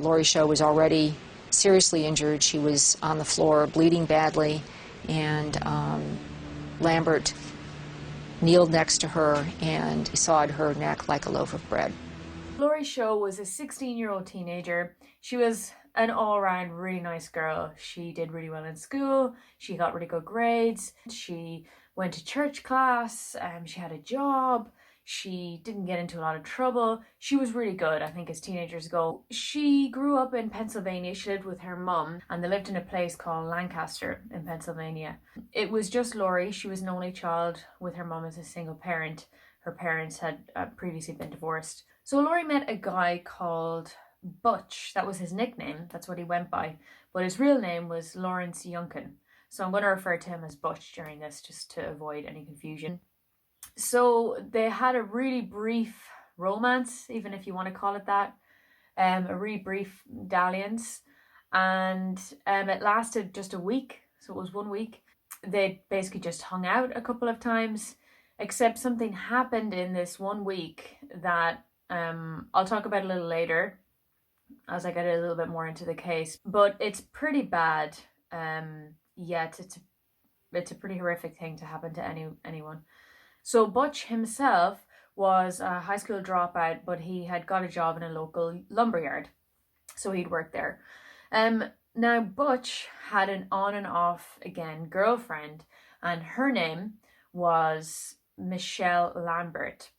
Laurie Show was already seriously injured. She was on the floor, bleeding badly, and Lambert kneeled next to her and sawed her neck like a loaf of bread. Laurie Show was a 16-year-old teenager. She was an all-around really nice girl. She did really well in school. She got really good grades. She went to church class. She had a job. She didn't get into a lot of trouble. She was really good, I think, as teenagers go. She grew up in Pennsylvania. She lived with her mum, and they lived in a place called Lancaster in Pennsylvania. It was just Laurie. She was an only child with her mum as a single parent. Her parents had previously been divorced. So Laurie met a guy called Butch. That was his nickname. That's what he went by. But his real name was Lawrence Yunkin. So I'm going to refer to him as Butch during this just to avoid any confusion. So they had a really brief romance, even if you want to call it that, a really brief dalliance, and it lasted just a week. So it was 1 week. They basically just hung out a couple of times, except something happened in this 1 week that I'll talk about a little later as I get a little bit more into the case. But it's pretty bad. Yet it's a pretty horrific thing to happen to anyone. So Butch himself was a high school dropout, but he had got a job in a local lumberyard. So he'd worked there. Now Butch had an on and off, again, girlfriend, and her name was Michelle Lambert.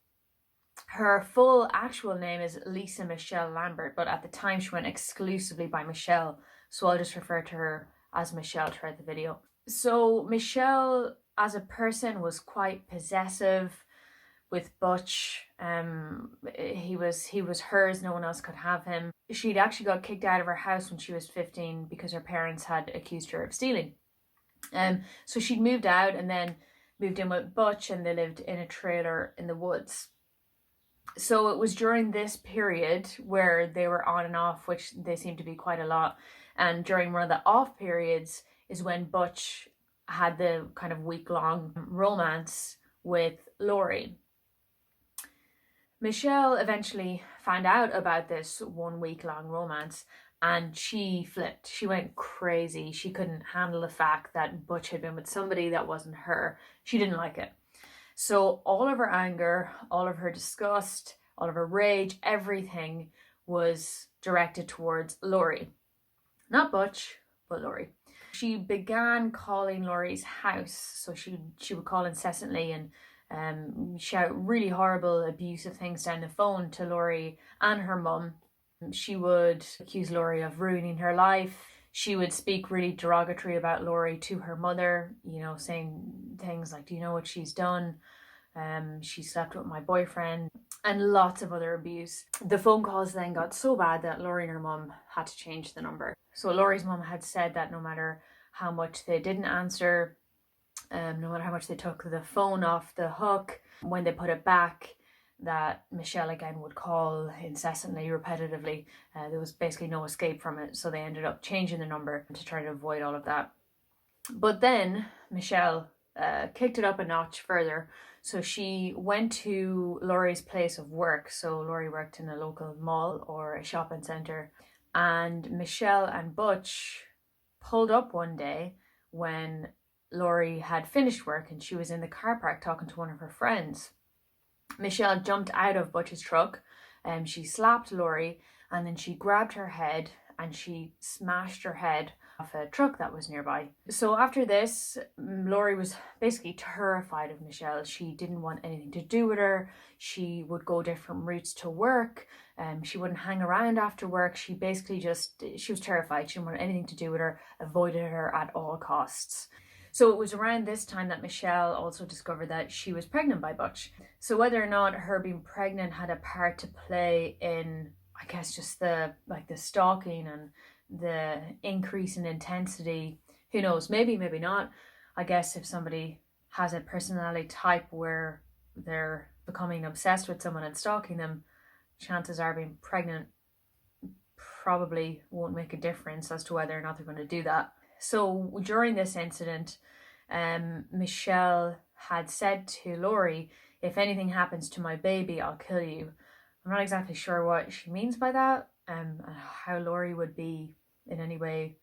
Her full actual name is Lisa Michelle Lambert, but at the time she went exclusively by Michelle. So I'll just refer to her as Michelle throughout the video. So Michelle, as a person, was quite possessive with Butch. He was hers, no one else could have him. She'd actually got kicked out of her house when she was 15 because her parents had accused her of stealing. So she'd moved out and then moved in with Butch, and they lived in a trailer in the woods. So it was during this period where they were on and off, which they seemed to be quite a lot. And during one of the off periods is when Butch had the kind of week-long romance with Laurie. Michelle eventually found out about this 1 week-long romance, and she flipped. She went crazy. She couldn't handle the fact that Butch had been with somebody that wasn't her. She didn't like it. So all of her anger, all of her disgust, all of her rage, everything was directed towards Laurie. Not Butch, but Laurie. She began calling Laurie's house. So she would call incessantly and shout really horrible, abusive things down the phone to Laurie and her mum. She would accuse Laurie of ruining her life. She would speak really derogatory about Laurie to her mother, saying things like, "Do you know what she's done? She slept with my boyfriend," and lots of other abuse. The phone calls then got so bad that Laurie and her mum had to change the number. So Laurie's mum had said that no matter how much they didn't answer, no matter how much they took the phone off the hook, when they put it back, that Michelle again would call incessantly, repetitively. There was basically no escape from it, so they ended up changing the number to try to avoid all of that. But then Michelle kicked it up a notch further. So she went to Laurie's place of work. So Laurie worked in a local mall or a shopping centre. And Michelle and Butch pulled up one day when Laurie had finished work and she was in the car park talking to one of her friends. Michelle jumped out of Butch's truck and she slapped Laurie, and then she grabbed her head and she smashed her head off a truck that was nearby. So after this, Laurie was basically terrified of Michelle. She didn't want anything to do with her. She would go different routes to work. She wouldn't hang around after work. She basically she was terrified. She didn't want anything to do with her, avoided her at all costs. So it was around this time that Michelle also discovered that she was pregnant by Butch. So whether or not her being pregnant had a part to play in, I guess, just the stalking and the increase in intensity, who knows? Maybe, maybe not. I guess if somebody has a personality type where they're becoming obsessed with someone and stalking them, chances are being pregnant probably won't make a difference as to whether or not they're going to do that. So during this incident, Michelle had said to Laurie, "If anything happens to my baby, I'll kill you." I'm not exactly sure what she means by that. and how Laurie would be in any way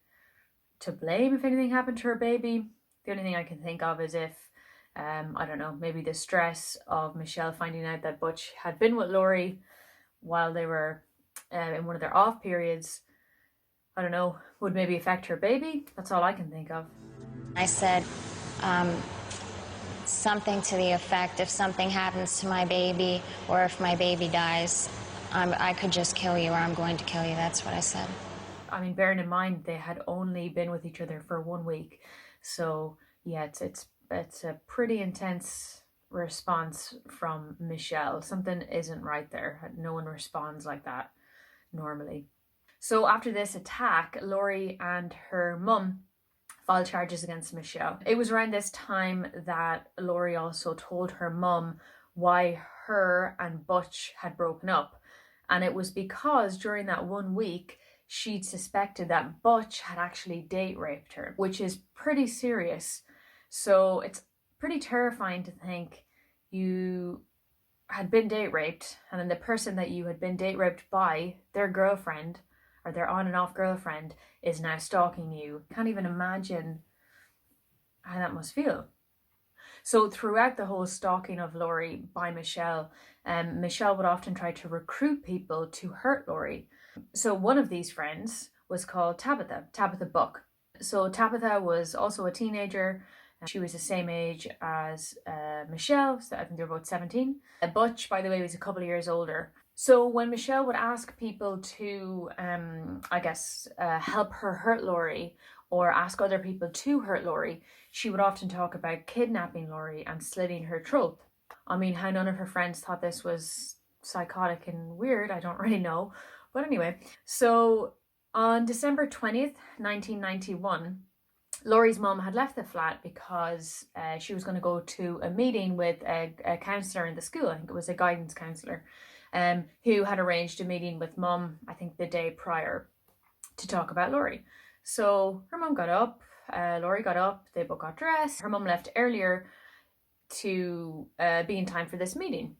to blame if anything happened to her baby. The only thing I can think of is if, I don't know, maybe the stress of Michelle finding out that Butch had been with Laurie while they were in one of their off periods, I don't know, would maybe affect her baby. That's all I can think of. I said something to the effect, if something happens to my baby or if my baby dies, I could just kill you or I'm going to kill you. That's what I said. I mean, bearing in mind they had only been with each other for 1 week. So yeah, it's a pretty intense response from Michelle. Something isn't right there. No one responds like that normally. So after this attack, Laurie and her mum filed charges against Michelle. It was around this time that Laurie also told her mum why her and Butch had broken up. And it was because during that 1 week, she'd suspected that Butch had actually date raped her, which is pretty serious. So it's pretty terrifying to think you had been date raped, and then the person that you had been date raped by, their girlfriend, or their on and off girlfriend, is now stalking you. Can't even imagine how that must feel. So throughout the whole stalking of Laurie by Michelle, Michelle would often try to recruit people to hurt Laurie. So one of these friends was called Tabitha Buck. So Tabitha was also a teenager. She was the same age as Michelle, so I think they were both 17. Butch, by the way, was a couple of years older. So when Michelle would ask people to, help her hurt Laurie or ask other people to hurt Laurie, she would often talk about kidnapping Laurie and slitting her throat. I mean, how none of her friends thought this was psychotic and weird, I don't really know. But anyway, so on December 20th, 1991, Laurie's mum had left the flat because she was going to go to a meeting with a counsellor in the school. I think it was a guidance counsellor, who had arranged a meeting with mum, I think the day prior, to talk about Laurie. So her mum got up, Laurie got up, they both got dressed. Her mum left earlier to be in time for this meeting.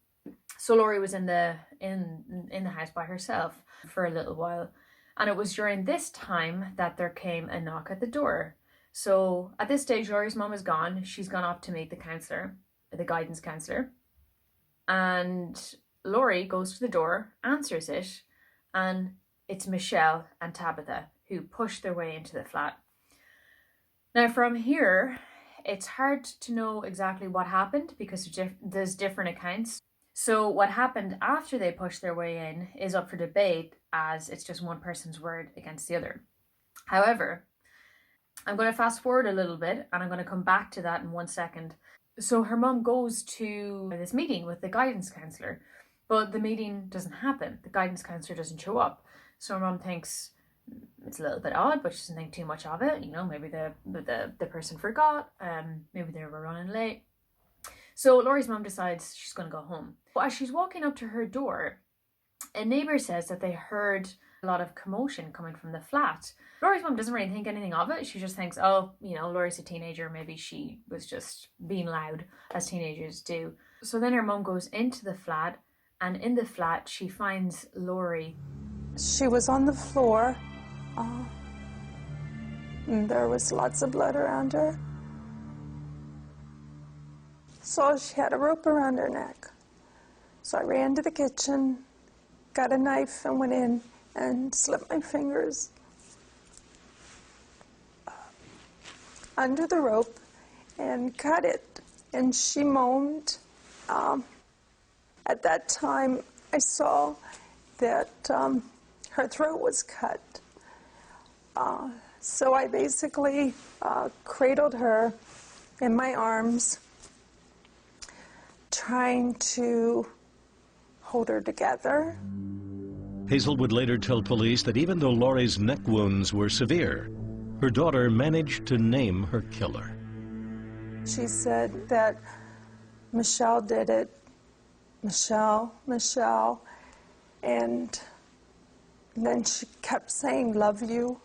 So Laurie was in the house by herself for a little while. And it was during this time that there came a knock at the door. So at this stage, Laurie's mum is gone. She's gone off to meet the counsellor, the guidance counsellor. And Laurie goes to the door, answers it, and it's Michelle and Tabitha who push their way into the flat. Now from here, it's hard to know exactly what happened because there's different accounts. So what happened after they pushed their way in is up for debate, as it's just one person's word against the other. However, I'm going to fast forward a little bit and I'm going to come back to that in 1 second. So her mum goes to this meeting with the guidance counsellor, but the meeting doesn't happen. The guidance counsellor doesn't show up. So her mum thinks it's a little bit odd, but she doesn't think too much of it. You know, maybe the person forgot, maybe they were running late. So Laurie's mum decides she's going to go home. But as she's walking up to her door, a neighbour says that they heard a lot of commotion coming from the flat. Laurie's mum doesn't really think anything of it. She just thinks, oh, you know, Laurie's a teenager. Maybe she was just being loud, as teenagers do. So then her mum goes into the flat, and in the flat she finds Laurie. She was on the floor. And there was lots of blood around her. So she had a rope around her neck. So I ran to the kitchen, got a knife and went in and slipped my fingers under the rope and cut it. And she moaned. At that time, I saw that her throat was cut. So I basically cradled her in my arms, trying to hold her together. Hazel would later tell police that even though Laurie's neck wounds were severe, her daughter managed to name her killer. She said that Michelle did it. Michelle, and then she kept saying, love you,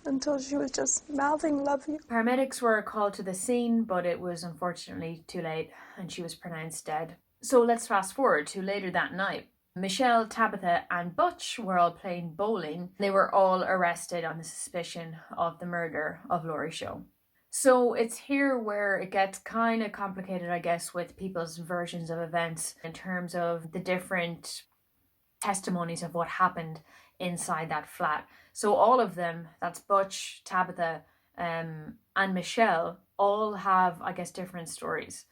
until she was just mouthing, love you. Paramedics were called to the scene, but it was unfortunately too late, and she was pronounced dead. So let's fast forward to later that night. Michelle, Tabitha and Butch were all playing bowling. They were all arrested on the suspicion of the murder of Laurie Show. So it's here where it gets kind of complicated, I guess, with people's versions of events in terms of the different testimonies of what happened inside that flat. So all of them, that's Butch, Tabitha, and Michelle, all have, I guess, different stories.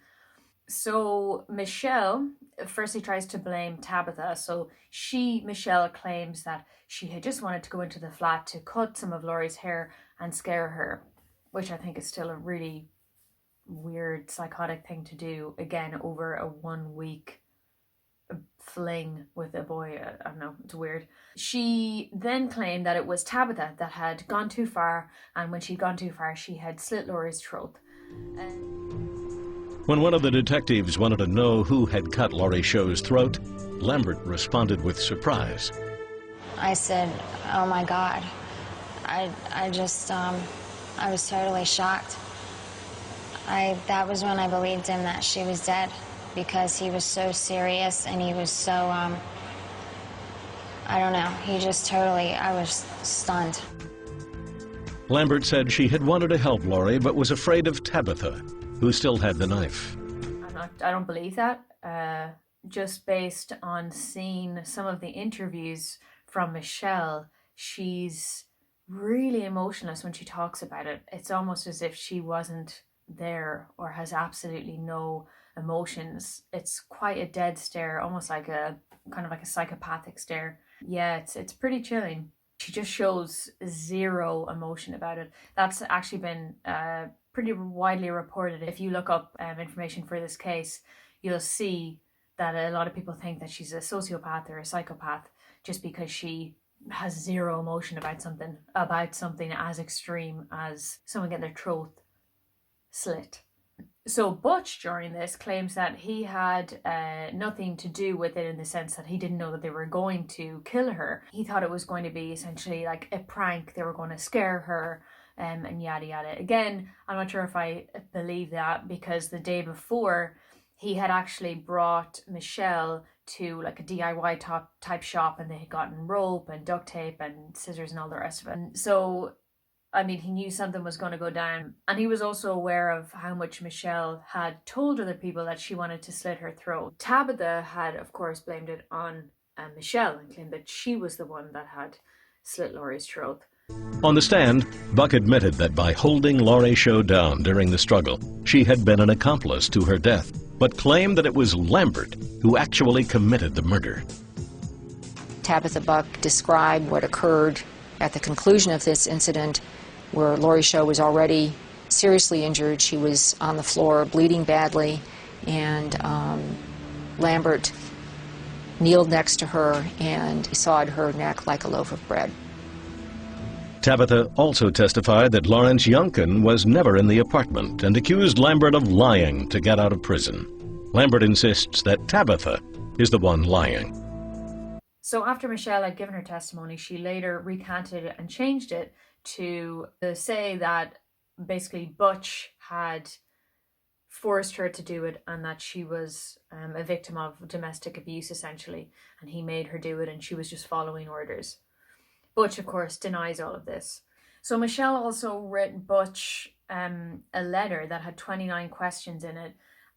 So Michelle firstly tries to blame Tabitha. So Michelle claims that she had just wanted to go into the flat to cut some of Laurie's hair and scare her, which I think is still a really weird, psychotic thing to do, again, over a 1 week fling with a boy. I don't know, it's weird. She then claimed that it was Tabitha that had gone too far, and when she'd gone too far, she had slit Laurie's throat. When one of the detectives wanted to know who had cut Laurie Show's throat, Lambert responded with surprise. I said, oh my God. I was totally shocked. That was when I believed him that she was dead, because he was so serious and he was so, I don't know, I was stunned. Lambert said she had wanted to help Laurie but was afraid of Tabitha, who still had the knife. I don't believe that. Just based on seeing some of the interviews from Michelle, she's really emotionless when she talks about it. It's almost as if she wasn't there or has absolutely no emotions. It's quite a dead stare, almost like a kind of like a psychopathic stare. Yeah, it's pretty chilling. She just shows zero emotion about it. That's actually been pretty widely reported. If you look up information for this case, you'll see that a lot of people think that she's a sociopath or a psychopath just because she has zero emotion about something as extreme as someone getting their throat slit. So Butch, during this, claims that he had nothing to do with it, in the sense that he didn't know that they were going to kill her. He thought it was going to be essentially like a prank. They were going to scare her and yada yada. Again, I'm not sure if I believe that, because the day before he had actually brought Michelle to like a DIY type shop, and they had gotten rope and duct tape and scissors and all the rest of it. And so, I mean, he knew something was going to go down. And he was also aware of how much Michelle had told other people that she wanted to slit her throat. Tabitha had, of course, blamed it on Michelle and claimed that she was the one that had slit Laurie's throat. On the stand, Buck admitted that by holding Laurie Show down during the struggle, she had been an accomplice to her death, but claimed that it was Lambert who actually committed the murder. Tabitha Buck described what occurred at the conclusion of this incident, where Laurie Show was already seriously injured. She was on the floor bleeding badly, and Lambert kneeled next to her and sawed her neck like a loaf of bread. Tabitha also testified that Lawrence Youngkin was never in the apartment and accused Lambert of lying to get out of prison. Lambert insists that Tabitha is the one lying. So after Michelle had given her testimony, she later recanted it and changed it to say that basically Butch had forced her to do it, and that she was a victim of domestic abuse, essentially, and he made her do it and she was just following orders. Butch, of course, denies all of this. So Michelle also wrote Butch a letter that had 29 questions in it,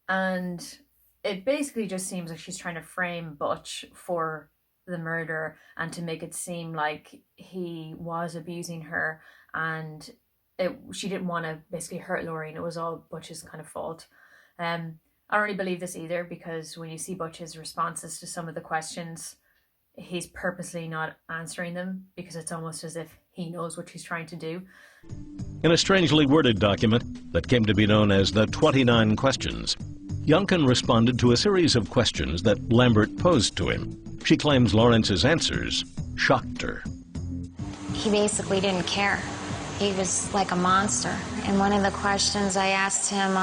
and it basically just seems like she's trying to frame Butch for the murder and to make it seem like he was abusing her, and she didn't want to basically hurt Laurie, and it was all Butch's kind of fault. I don't really believe this either, because when you see Butch's responses to some of the questions, he's purposely not answering them, because it's almost as if he knows what she's trying to do. In a strangely worded document that came to be known as the 29 Questions, Youngkin responded to a series of questions that Lambert posed to him. She claims Lawrence's answers shocked her. He basically didn't care. He was like a monster. And one of the questions I asked him,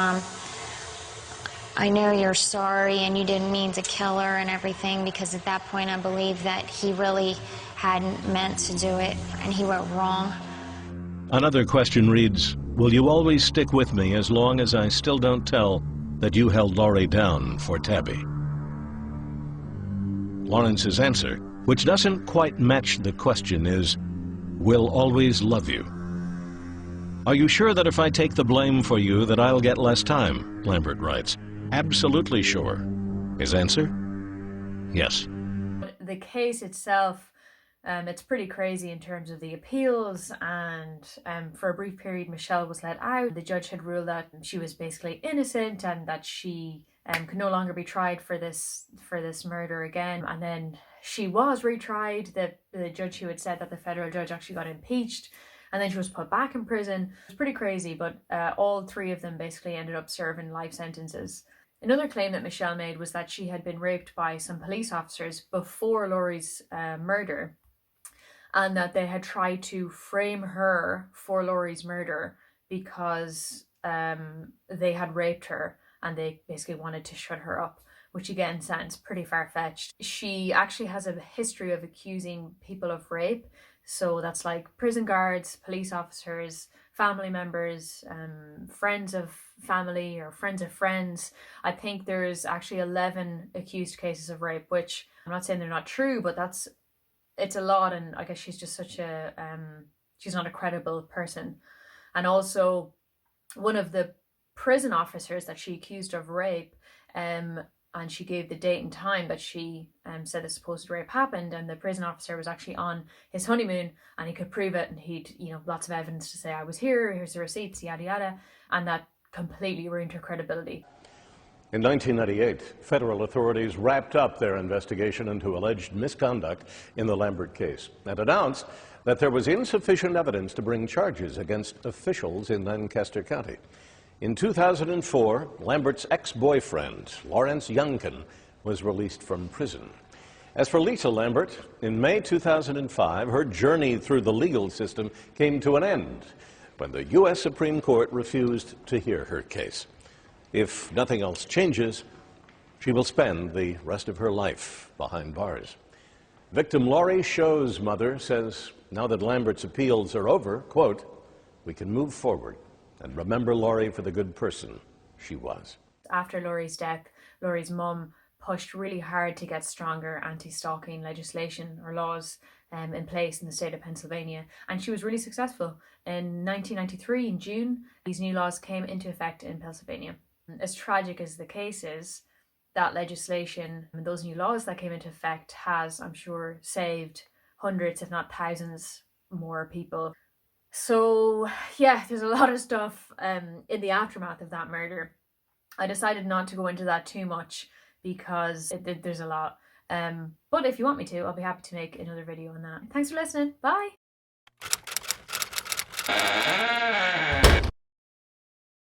I know you're sorry and you didn't mean to kill her and everything, because at that point I believed that he really hadn't meant to do it and he went wrong. Another question reads, will you always stick with me as long as I still don't tell that you held Laurie down for Tabby? Lawrence's answer, which doesn't quite match the question, is, "Will always love you." "Are you sure that if I take the blame for you that I'll get less time?" Lambert writes. "Absolutely sure." His answer? Yes. The case itself, it's pretty crazy in terms of the appeals, and for a brief period Michelle was let out. The judge had ruled that she was basically innocent and that she could no longer be tried for this murder again. And then she was retried. The judge who had said that the federal judge actually got impeached, and then she was put back in prison. It was pretty crazy, but all three of them basically ended up serving life sentences. Another claim that Michelle made was that she had been raped by some police officers before Laurie's murder, and that they had tried to frame her for Laurie's murder because they had raped her and they basically wanted to shut her up, which again sounds pretty far-fetched. She actually has a history of accusing people of rape, so that's like prison guards, police officers, family members, friends of family or friends of friends. I think there's actually 11 accused cases of rape, which I'm not saying they're not true, but it's a lot, and I guess she's just such a she's not a credible person. And also, one of the prison officers that she accused of rape, and she gave the date and time that she said the supposed rape happened, and the prison officer was actually on his honeymoon and he could prove it, and he'd lots of evidence to say, I was here, here's the receipts, yada yada, and that completely ruined her credibility. In 1998, federal authorities wrapped up their investigation into alleged misconduct in the Lambert case and announced that there was insufficient evidence to bring charges against officials in Lancaster County. In 2004, Lambert's ex-boyfriend, Lawrence Youngkin, was released from prison. As for Lisa Lambert, in May 2005, her journey through the legal system came to an end when the U.S. Supreme Court refused to hear her case. If nothing else changes, she will spend the rest of her life behind bars. Victim Laurie Show's mother says now that Lambert's appeals are over, quote, "We can move forward and remember Laurie for the good person she was." After Laurie's death, Laurie's mum pushed really hard to get stronger anti-stalking legislation or laws in place in the state of Pennsylvania, and she was really successful. In 1993, in June, these new laws came into effect in Pennsylvania. As tragic as the case is, that legislation and those new laws that came into effect has, I'm sure, saved hundreds, if not thousands, more people. So yeah, there's a lot of stuff in the aftermath of that murder. I decided not to go into that too much because there's a lot. But if you want me to, I'll be happy to make another video on that. Thanks for listening. Bye.